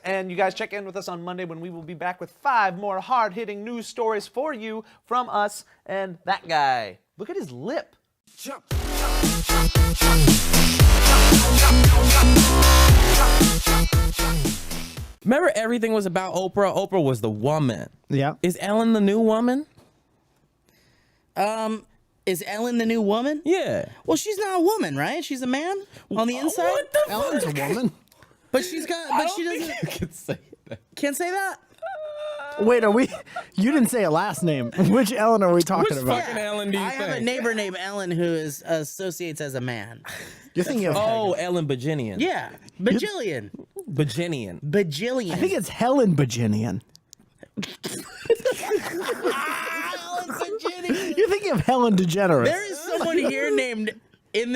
And you guys check in with us on Monday when we will be back with 5 more hard-hitting news stories for you from us and that guy. Look at his lip. Remember, everything was about Oprah. Oprah was the woman. Yeah. Is Ellen the new woman? Is Ellen the new woman? Yeah. Well, she's not a woman, right? She's a man on the inside. What the Ellen's a woman. But she's got. But she doesn't. You can say that. Can't say that. Wait, are we? You didn't say a last name. Which Ellen are we talking Which about? fucking Ellen do you I think? have a neighbor named Ellen who is associates as a man. You're thinking of. Oh, Ellen Bajinian. Yeah, bajillion, Bajinian. bajillion. I think it's Helen Bajinian. You're thinking of Helen DeGeneres. There is someone here named on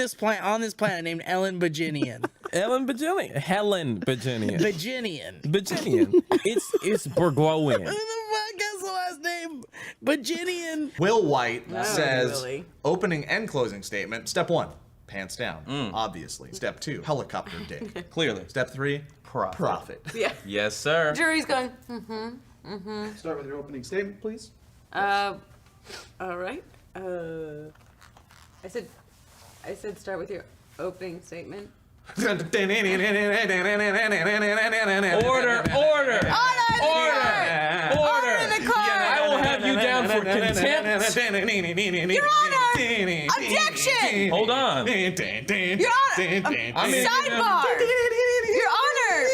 this planet named Ellen Bajinian. Ellen Bajinian. Helen Bajinian. Bajinian. Bajinian. It's Burglowian. Who the fuck has the last name Bajinian? Will White says, really. opening and closing statement. Step 1, pants down, obviously. Step 2, helicopter dick. Clearly. Step 3, profit. Yeah. Yes, sir. Jury's going, Start with your opening statement, please. all right. I said start with your opening statement. Order. I will have you down for contempt. Your Honor! Objection! Hold on. Your Honor! Sidebar! Your Honor!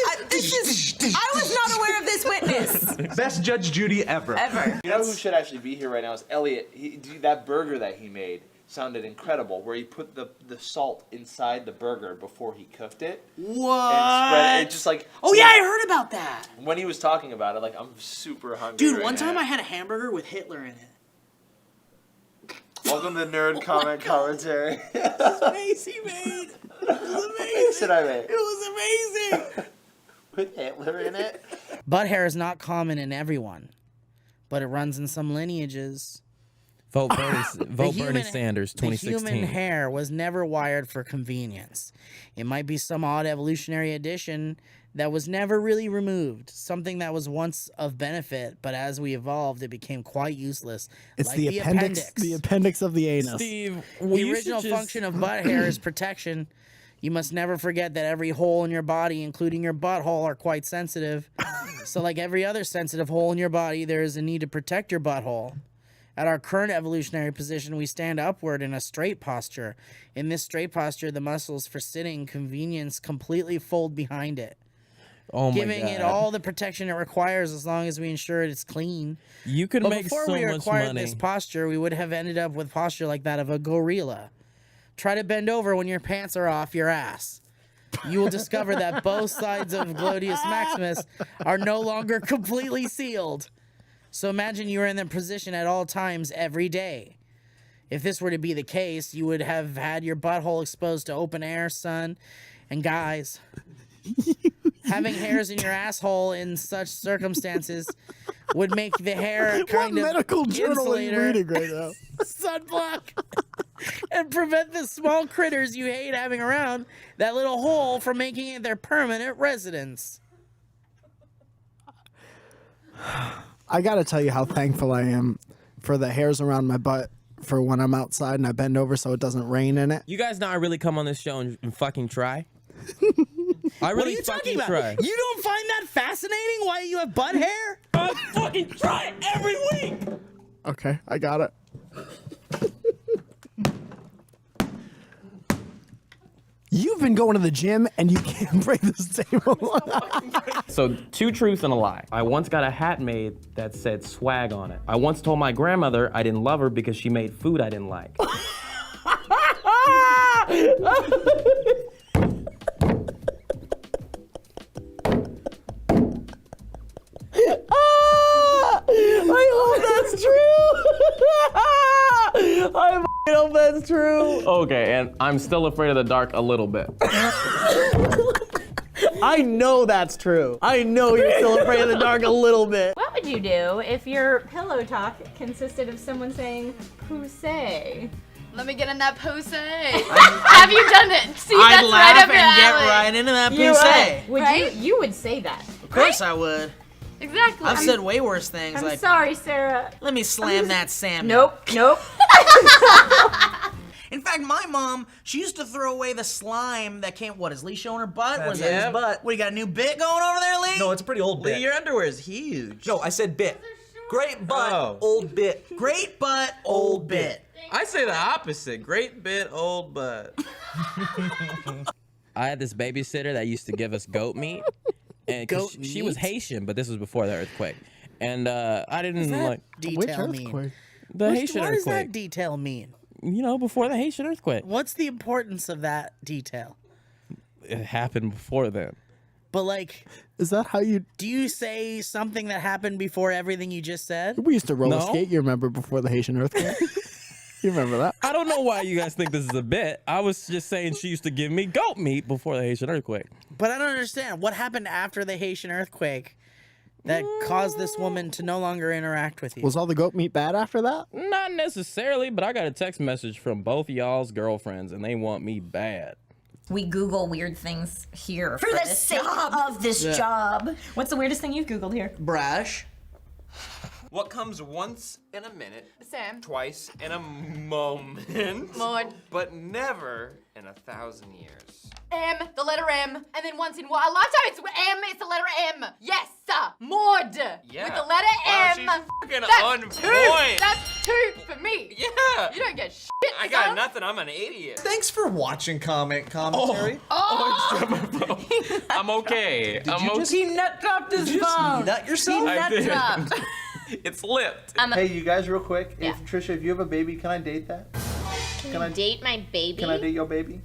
I was not aware of this witness. Best Judge Judy ever. Ever. You know who should actually be here right now is Elliot. That burger that he made sounded incredible, where he put the salt inside the burger before he cooked it. What? And spread it just like... Oh yeah, I heard about that. When he was talking about it, like, I'm super hungry Dude, right one time now. I had a hamburger with Hitler in it. Welcome to Nerd Comment Commentary. Face he made. It was amazing. What did I make? It was amazing. With Hitler in it? Butt hair is not common in everyone, but it runs in some lineages. Vote Bernie Sanders, The 2016. human hair was never wired for convenience. It might be some odd evolutionary addition that was never really removed, something that was once of benefit, but as we evolved, it became quite useless. It's like the appendix. The appendix of the anus. Steve, The original function of butt hair is protection. You must never forget that every hole in your body, including your butthole, are quite sensitive. So like every other sensitive hole in your body, there is a need to protect your butthole. At our current evolutionary position, we stand upward in a straight posture. In this straight posture, the muscles for sitting convenience completely fold behind it, Oh my giving God. it all the protection it requires as long as we ensure it's clean. You could But make before so we much acquired money. this posture, we would have ended up with posture like that of a gorilla. Try to bend over when your pants are off your ass. You will discover that both sides of gluteus maximus are no longer completely sealed. So imagine you are in that position at all times every day. If this were to be the case, you would have had your butthole exposed to open air, sun, and guys. Having hairs in your asshole in such circumstances would make the hair What kind of medical journal are you insulator, reading right now? sunblock, and prevent the small critters you hate having around that little hole from making it their permanent residence. I gotta tell you how thankful I am for the hairs around my butt for when I'm outside and I bend over so it doesn't rain in it. You guys know I really come on this show and fucking try. I really What are you fucking talking about? try. You don't find that fascinating? Why you have butt hair? I fucking try every week. Okay, I got it. You've been going to the gym and you can't break this table. So, 2 truths and a lie. I once got a hat made that said swag on it. I once told my grandmother I didn't love her because she made food I didn't like. I hope that's true. I hope that's true. Okay, and I'm still afraid of the dark a little bit. I know that's true. I know you're still afraid of the dark a little bit. What would you do if your pillow talk consisted of someone saying, "Pousay"? Let me get in that pose. Have you done it? See, I'd that's laugh right up your and get alley. right into that You pussy. would. Right? You would say that. Of course I would. Exactly. I've said way worse things. I'm like, sorry, Sarah. let me slam that salmon. Nope. In fact, my mom, she used to throw away the slime that came. What is Lee showing her butt? What is Yeah. that? His butt. What, you got a new bit going over there, Lee? No, it's a pretty old bit. Lee, your underwear is huge. No, I said bit. Great butt, Oh. old bit. Great butt, old bit. I say the opposite. Great bit, old butt. I had this babysitter that used to give us goat meat, and 'cause Goat she was meat? Haitian, but this was before the earthquake, and I didn't like Which Detail mean? earthquake? the Haitian What does that earthquake. detail mean? You know, before the Haitian earthquake, What's the importance of that detail? it happened before then. But like, Is that how you? do you say something that happened before everything you just said? We used to roller No. skate. You remember before the Haitian earthquake? You remember that? I don't know why you guys think this is a bit. I was just saying she used to give me goat meat before the Haitian earthquake. But I don't understand. What happened after the Haitian earthquake that caused this woman to no longer interact with you? Was all the goat meat bad after that? Not necessarily, but I got a text message from both y'all's girlfriends, and they want me bad. We Google weird things here For the sake of this job. What's the weirdest thing you've Googled here? Brash. What comes once in a minute, Sam. twice in a moment, Maud. but never in 1,000 years? M, the letter M, and then once in a lifetime it's M, it's the letter M. Yes, Maud. Yeah. With the letter Wow, M. she's fucking on That's two. point. That's two for me. Yeah. You don't get shit. I got son. nothing. I'm an idiot. Thanks for watching commentary. I'm okay. I'm okay. He nut dropped his phone. Nut yourself? He I nut did. dropped. It's lipped. Hey, you guys, real quick. Yeah. If Trisha, if you have a baby, can I date that? Can I date my baby? Can I date your baby?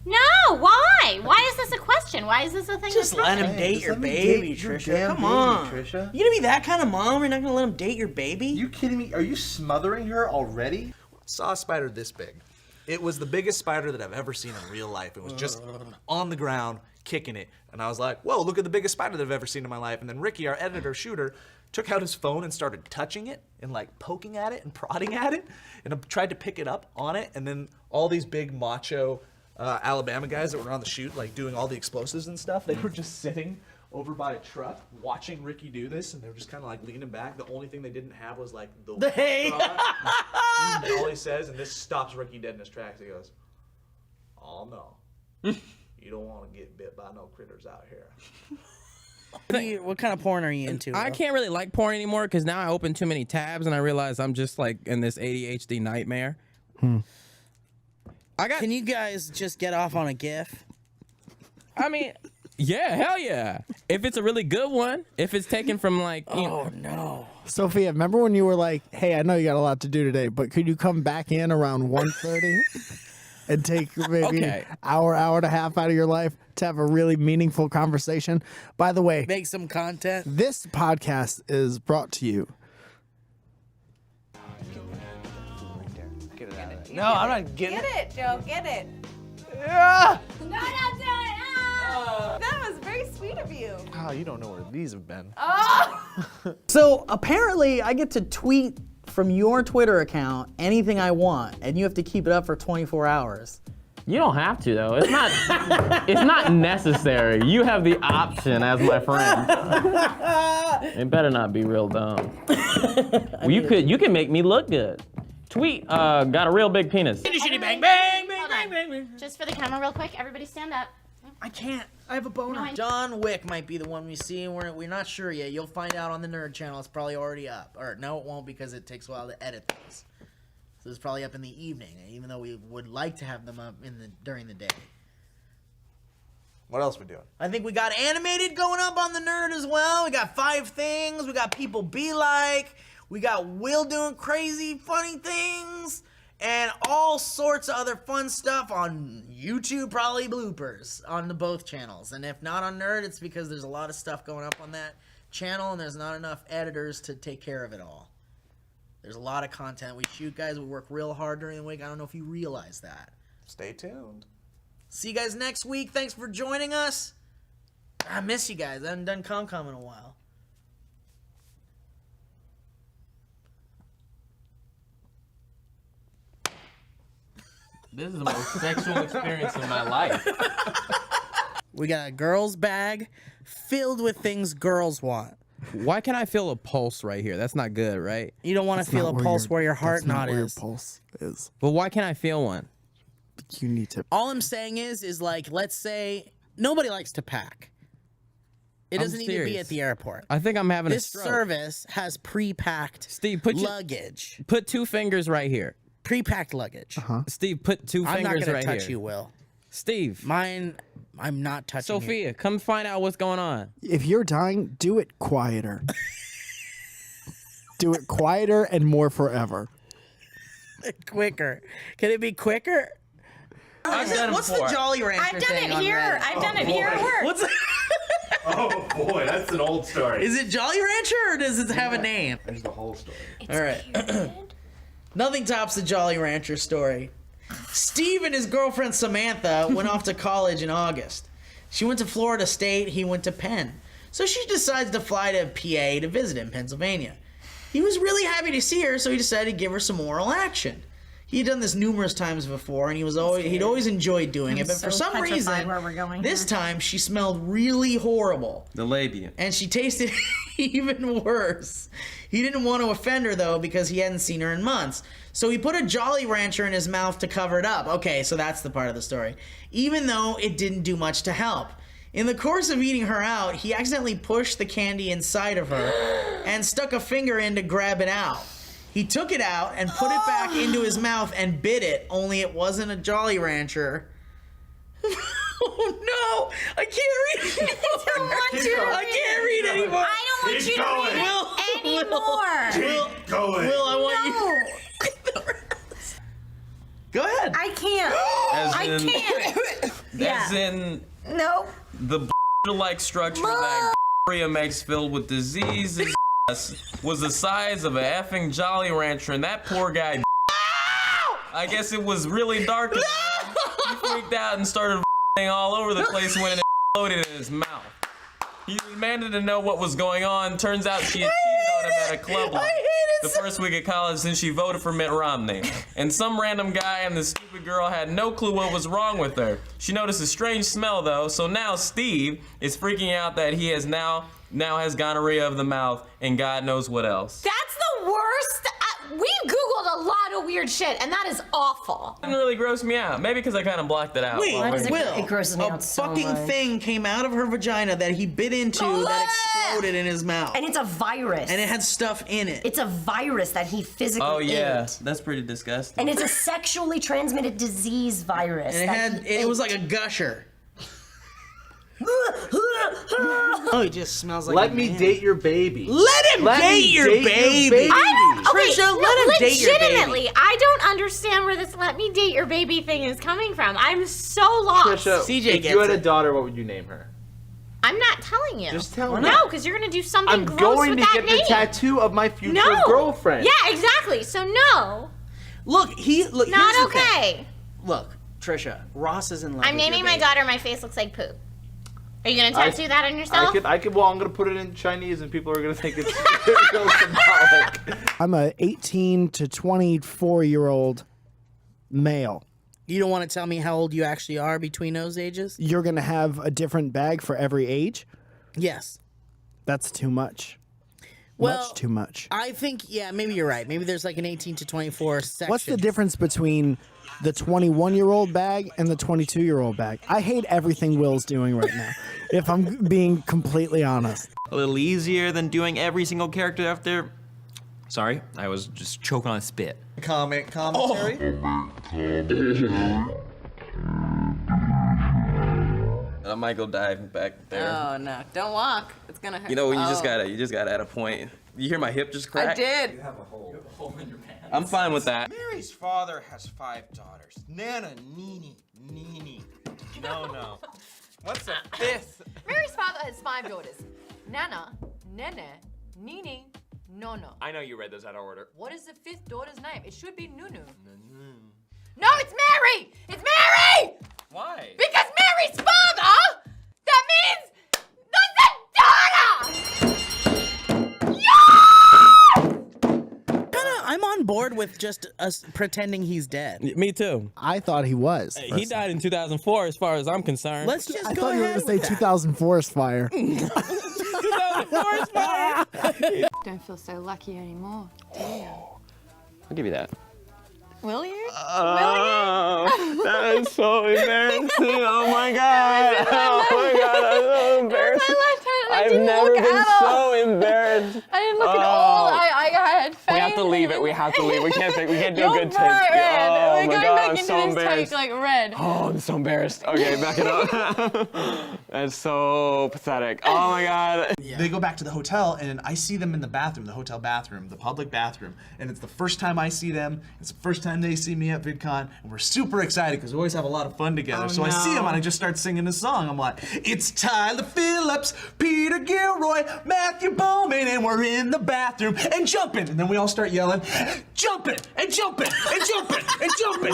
No, why? Why is this a question? Why is this a thing? Just that's let him happening? date just your let me baby, date your Trisha. damn Come baby, on. Trisha. You gonna be that kind of mom? You're not gonna let him date your baby? You kidding me? Are you smothering her already? Saw a spider this big. It was the biggest spider that I've ever seen in real life. It was just on the ground, kicking it. And I was like, whoa, look at the biggest spider that I've ever seen in my life. And then Ricky, our editor shooter, took out his phone and started touching it and like poking at it and prodding at it and tried to pick it up on it. And then all these big macho Alabama guys that were on the shoot, like doing all the explosives and stuff, they were just sitting over by a truck watching Ricky do this, and they were just kind of like leaning back. The only thing they didn't have was like the hay. and all he says, and this stops Ricky dead in his tracks, he goes, oh no, you don't want to get bit by no critters out here. What kind of porn are you into? I can't really like porn anymore because now I open too many tabs and I realize I'm just like in this ADHD nightmare. Can you guys just get off on a GIF? I mean, yeah, hell yeah. If it's a really good one, if it's taken from like, you know, No. Sophia, remember when you were like, hey, I know you got a lot to do today, but could you come back in around 1:30 and take maybe hour and a half out of your life to have a really meaningful conversation? By the way, Make some content. this podcast is brought to you. No, I'm not getting Get it, Joe. Get it. Yeah. No, don't do it. Oh, that was very sweet of you. Oh, you don't know where these have been. Oh. So apparently I get to tweet from your Twitter account anything I want, and you have to keep it up for 24 hours. you don't have to though. It's not. It's not necessary. You have the option as my friend. It better not be real dumb. Well, you can make me look good. Tweet got a real big penis. Shitty bang bang bang Hold bang on. bang bang. Just for the camera, real quick. Everybody stand up. I can't. I have a boner. No, I- John Wick might be the one we see. We're not sure yet. You'll find out on the Nerd channel. It's probably already up. Or no, it won't because it takes a while to edit things. So it's probably up in the evening, even though we would like to have them up during the day. What else we doing? I think we got animated going up on the Nerd as well. We got 5 things. We got people be like. We got Will doing crazy funny things. And all sorts of other fun stuff on YouTube, probably bloopers on the both channels. And if not on Nerd, it's because there's a lot of stuff going up on that channel and there's not enough editors to take care of it all. There's a lot of content we shoot, guys. We work real hard during the week. I don't know if you realize that. Stay tuned. See you guys next week. Thanks for joining us. I miss you guys. I haven't done ComCom in a while. This is the most sexual experience of my life. We got a girl's bag, filled with things girls want. Why can't I feel a pulse right here? That's not good, right? You don't want to feel a pulse where your heart knot where is. Your pulse is. But why can't I feel one? You need to. All I'm saying is like, let's say nobody likes to pack. It doesn't need to be at the airport. I think I'm having a This stroke. service has pre-packed luggage. Put 2 fingers right here. Pre-packed luggage. Steve, put 2 I'm fingers not gonna right touch here. you, Will. Steve. Mine, I'm not touching you. Sophia, come find out what's going on. If you're dying, do it quieter. Do it quieter and more forever. Quicker. Can it be quicker? What's the Jolly Rancher I've done thing it on here. Reddit? I've done it here at work. What's Oh boy, that's an old story. Is it Jolly Rancher or does it have a name? There's the whole story. All right. Nothing tops the Jolly Rancher story. Steve and his girlfriend Samantha went off to college in August. She went to Florida State, he went to Penn. So she decides to fly to PA to visit him, Pennsylvania. He was really happy to see her, so he decided to give her some oral action. He had done this numerous times before, and he'd always enjoyed doing it. But for some reason, this time she smelled really horrible. The labia. And she tasted even worse. He didn't want to offend her, though, because he hadn't seen her in months. So he put a Jolly Rancher in his mouth to cover it up. Okay, so that's the part of the story. Even though it didn't do much to help. In the course of eating her out, he accidentally pushed the candy inside of her and stuck a finger in to grab it out. He took it out and put it back into his mouth and bit it, only it wasn't a Jolly Rancher. Oh no! I can't read anymore. I don't want you to read I can't read anymore. I don't want you to read it anymore. Keep going. Will, I want you. Go ahead. I can't. I can't. As in No. the like structure that makes filled with diseases was the size of a effing Jolly Rancher, and that poor guy. I guess it was really dark. He freaked out and started all over the place when it exploded in his mouth. He demanded to know what was going on. Turns out she had cheated on him at a club the first week of college since she voted for Mitt Romney. And some random guy and the stupid girl had no clue what was wrong with her. She noticed a strange smell though, so now Steve is freaking out that he has now has gonorrhea of the mouth and God knows what else. That's the worst. We Googled a lot of weird shit, and that is awful. It didn't really gross me out. Maybe because I kind of blocked it out. Wait, Will, it grosses me out so fucking much. Thing came out of her vagina that he bit into that exploded in his mouth. And it's a virus. And it had stuff in it. It's a virus that he physically ate. That's pretty disgusting. And it's a sexually transmitted disease virus. And it was like a gusher. Oh, he just smells like Let me date your baby. Let him date your baby. Trisha, let him date your baby. Legitimately, I don't understand where this "let me date your baby" thing is coming from. I'm so lost. Trisha, CJ if gets you had a it. daughter, what would you name her? I'm not telling you. Just tell me. No, because you're gonna do something I'm gross going with to that get name. the tattoo of my future No. girlfriend. Yeah, exactly. So no. Look. Not here's the thing. okay. Look, Trisha, Ross is in love I'm with naming your my baby. daughter. My face looks like poop. Are you gonna tattoo that on yourself? I could. Well, I'm gonna put it in Chinese, and people are gonna think it's real symbolic. I'm a 18 to 24-year-old male. You don't want to tell me how old you actually are between those ages? You're going to have a different bag for every age? Yes. That's too much. Well, much too much. I think, yeah, maybe you're right. Maybe there's like an 18 to 24 section. What's the difference between the 21-year-old bag and the 22-year-old bag? I hate everything Will's doing right now, if I'm being completely honest. A little easier than doing every single character after. Sorry, I was just choking on spit. Commentary. I might go dive back there. Oh no! Don't walk. It's gonna hurt. You know, you just gotta at a point. You hear my hip just crack? I did. You have a hole in your pants. I'm fine with that. Mary's father has 5 daughters. Nana, Nini. No. What's the 5th? Mary's father has 5 daughters. Nana, Nene, Nini, Nono. I know you read those out of order. What is the 5th daughter's name? It should be Nunu. No, it's Mary! It's Mary! Why? Because Mary's father! That means that's the daughter! I'm on on board with just us pretending he's dead. Me too. I thought he was. He died in 2004, as far as I'm concerned. Let's just I go thought you were ahead going to say 2000 forest fire. 2000 forest fire. Don't feel so lucky anymore, do you? I'll give you that. Will you? Oh, that is so embarrassing. Oh my god. Oh my god, I'm so embarrassed. I've never been so embarrassed. I didn't look at all. I had faith. We have to leave it. We have to leave. We can't do a good take. Bright red. Oh We're my going god, back I'm into so this embarrassed. take like red. Oh, I'm so embarrassed. Okay, back it up. That's so pathetic. Oh my god. They go back to the hotel, and I see them in the bathroom, the hotel bathroom, the public bathroom, and it's the first time I see them. It's the first time they see me at VidCon, and we're super excited because we always have a lot of fun together. I see them, and I just start singing a song. I'm like, it's Tyler Phillips, Peter Gilroy, Matthew Bowman, and we're in the bathroom and jumping. And then we all start yelling, jumping and jumping and jumping and jumping.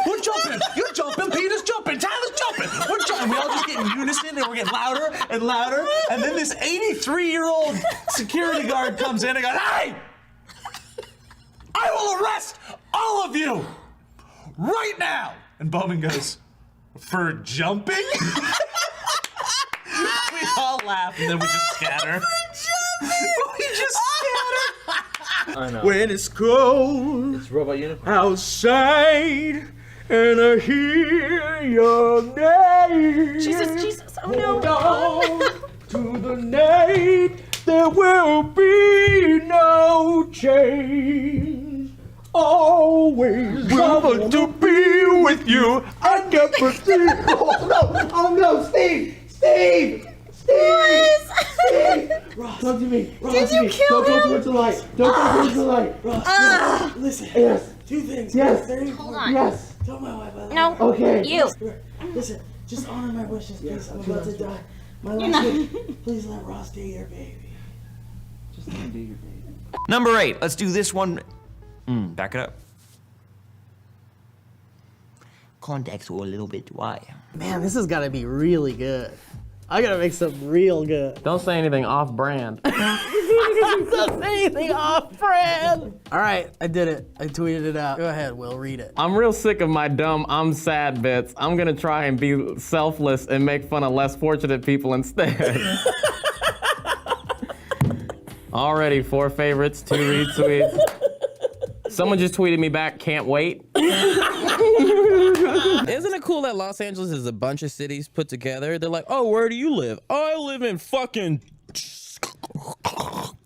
We're jumping, you're jumping, Peter's jumping, Tyler's jumping. We're jumping. We all just get in unison, and we're getting louder and louder. And then this 83-year-old security guard comes in and goes, hey! I will arrest all of you right now. And Bowman goes, for jumping? We all laugh, and then we just scatter. We just scatter. I know. When it's cold, It's Robot Unicorn. outside, and I hear your name. Jesus, oh no. Hold on to the night, there will be no change. Always want to be with you. I never see. Oh no, Steve! Ross, talk to me. Ross, Did you kill Don't him? go towards the light. Don't go towards the light. Ross, listen. Yes. Two things. Yes. Very Hold important. on. Yes. Tell my wife I love No. her. Okay. You. Listen, just honor my wishes, please. I'm about to die. My You're last not- wish. Please let Ross be your baby. Just let him be your baby. Number 8. Let's do this one. Back it up. Contacts were a little bit dry. Man, this has got to be really good. I gotta make something real good. Don't say anything off-brand. Don't say anything off-brand. All right, I did it. I tweeted it out. Go ahead, Will, read it. I'm real sick of my dumb I'm sad bits. I'm gonna try and be selfless and make fun of less fortunate people instead. Already 4 favorites, 2 retweets. Someone just tweeted me back, can't wait. Isn't it cool that Los Angeles is a bunch of cities put together? They're like, oh, where do you live? I live in fucking...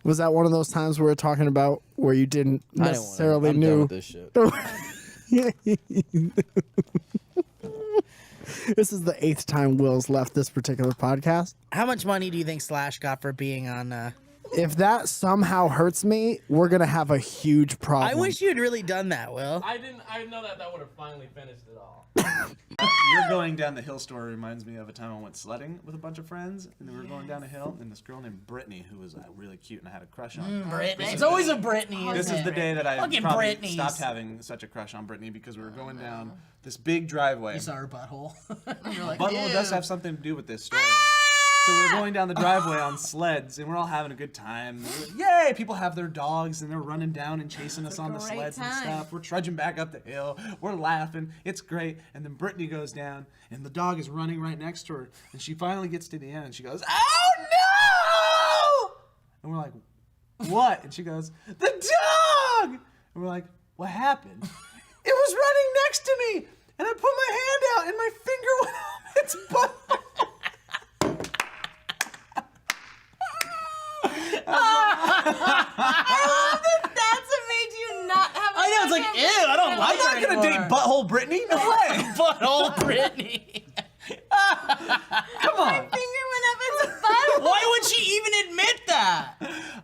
Was that one of those times we were talking about where you didn't necessarily I'm knew? done with this shit. This is the 8th time Will's left this particular podcast. How much money do you think Slash got for being on? If that somehow hurts me, we're gonna have a huge problem. I wish you had really done that, Will. I know that would have finally finished it all. You're going down the hill story reminds me of a time I went sledding with a bunch of friends, and we were going down a hill, and this girl named Brittany, who was really cute, and I had a crush on. Brittany. It's always a Brittany. This is the day that I Fucking probably Britneys. stopped having such a crush on Brittany because we were going down this big driveway. You saw her butthole. You're like, Butthole does ew. have something to do with this story. So we were going down the driveway on sleds, and we're all having a good time. Yay! People have their dogs, and they're running down and chasing us on the great sleds and time. stuff. We're trudging back up the hill. We're laughing. It's great. And then Brittany goes down, and the dog is running right next to her. And she finally gets to the end, and she goes, "Oh no!" And we're like, "What?" And she goes, "The dog!" And we're like, "What happened?" "It was running next to me, and I put my hand out, and my finger went on its butt." I love that that's what made you not have a I know, it's like, second ew, I don't vision. like I'm not her gonna date anymore. butthole Brittany. No way. Butthole Brittany. Come on. Finger went up its butt. Why would she even admit that?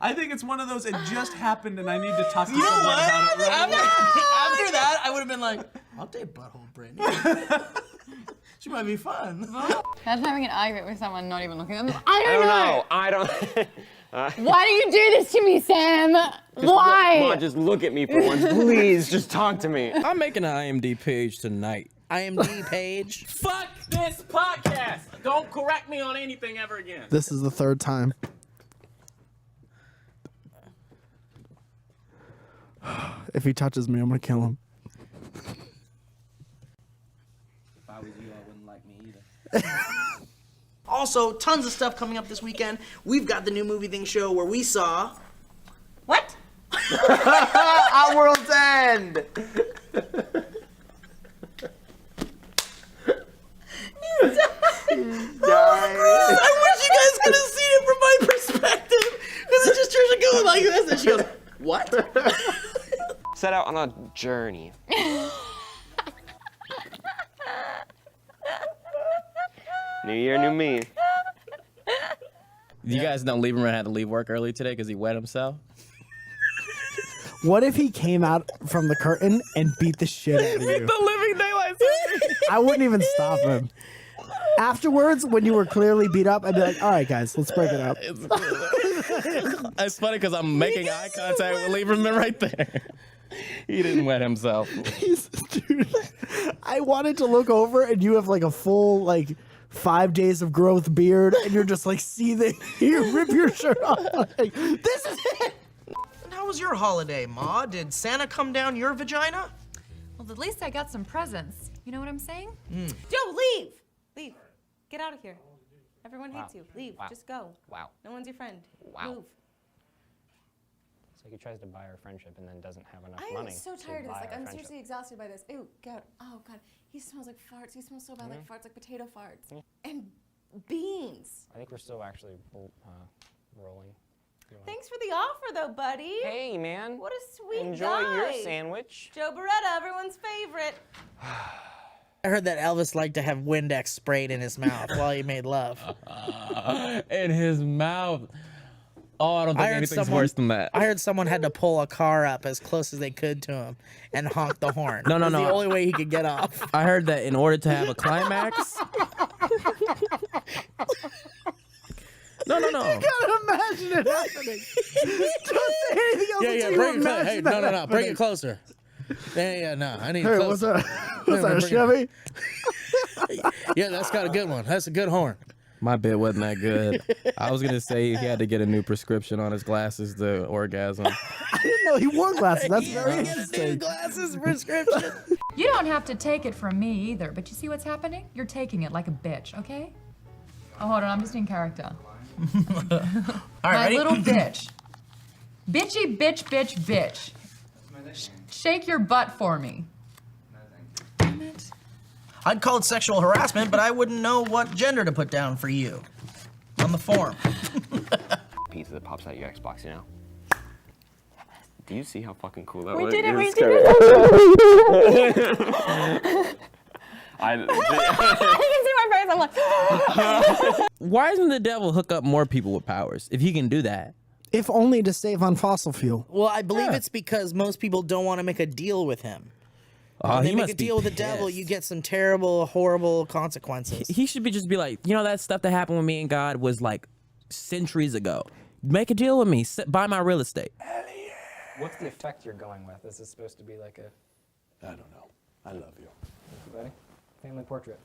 I think it's one of those. It just happened, and I need to talk to You know someone what? about it. Right After, away. after that, I would have been like, I'll date butthole Brittany. She might be fun. Imagine having an argument with someone not even looking at them. I don't know. I don't. Why do you do this to me, Sam? Why? Come on, just look at me for once, please. Just talk to me. I'm making an IMD page tonight. IMD page. Fuck this podcast! Don't correct me on anything ever again. This is the 3rd time. If he touches me, I'm gonna kill him. If I was you, I wouldn't like me either. Also, tons of stuff coming up this weekend. We've got the new movie thing show where we saw. What? Our world's end. I wish you guys could have seen it from my perspective. Because it's just Trisha going like this, and she goes, "What?" Set out on a journey. New year, new me. You guys know Lieberman had to leave work early today because he wet himself? What if he came out from the curtain and beat the shit out of you? The living daylights. I wouldn't even stop him. Afterwards, when you were clearly beat up, I'd be like, all right, guys, let's break it up. It's funny because I'm making eye contact with Lieberman right there. He didn't wet himself. Dude, I wanted to look over and you have like a full, 5 days of growth beard and you're just like seething. You rip your shirt off. Like, this is it. How was your holiday, Ma? Did Santa come down your vagina? Well, at least I got some presents. You know what I'm saying? Joe, leave. Leave. Get out of here. Everyone hates you. Leave. Wow. Just go. Wow. No one's your friend. Wow. Move. It's like he tries to buy our friendship and then doesn't have enough I am money. so to tired of this. buy Like, our I'm friendship. seriously exhausted by this. Ew, God. Oh, God. He smells like farts. He smells so bad like farts, like potato farts. And beans. I think we're still actually rolling. Thanks for the offer, though, buddy. Hey, man. What a sweet Enjoy guy. your sandwich. Joe Beretta, everyone's favorite. I heard that Elvis liked to have Windex sprayed in his mouth while he made love. In his mouth. Oh, I don't think anything's worse than that. I heard someone had to pull a car up as close as they could to him and honk the horn. No. It was the only way he could get off. I heard that in order to have a climax. No. You gotta imagine it happening. Don't say anything else Yeah, until you bring it closer. imagine Hey, that no, bring happening. it closer. Yeah, no, I need Hey, closer. what's that? What's that, a Chevy? Yeah, that's got a good one. That's a good horn. My bit wasn't that good. I was gonna say he had to get a new prescription on his glasses to orgasm. I didn't know he wore glasses. That's very interesting. Glasses prescription. You don't have to take it from me either, but you see what's happening? You're taking it like a bitch, okay? Oh, hold on, I'm just in character. All right, My ready? little bitch. Bitchy bitch bitch bitch. Shake your butt for me. Damn it. I'd call it sexual harassment, but I wouldn't know what gender to put down for you on the form. Pizza that pops out your Xbox, you know? Do you see how fucking cool that We was? did it, we It's did scary. I can see my face. I'm like, Why doesn't the devil hook up more people with powers if he can do that? If only to save on fossil fuel. Well, I believe it's because most people don't want to make a deal with him. Oh, When he they make must a be deal with the devil, pissed. you get some terrible, horrible consequences. He should be just be like, you know, that stuff that happened with me and God was like centuries ago. Make a deal with me. Buy my real estate. What's the effect you're going with? Is this supposed to be like a... I don't know. I love you. Buddy? Family portrait.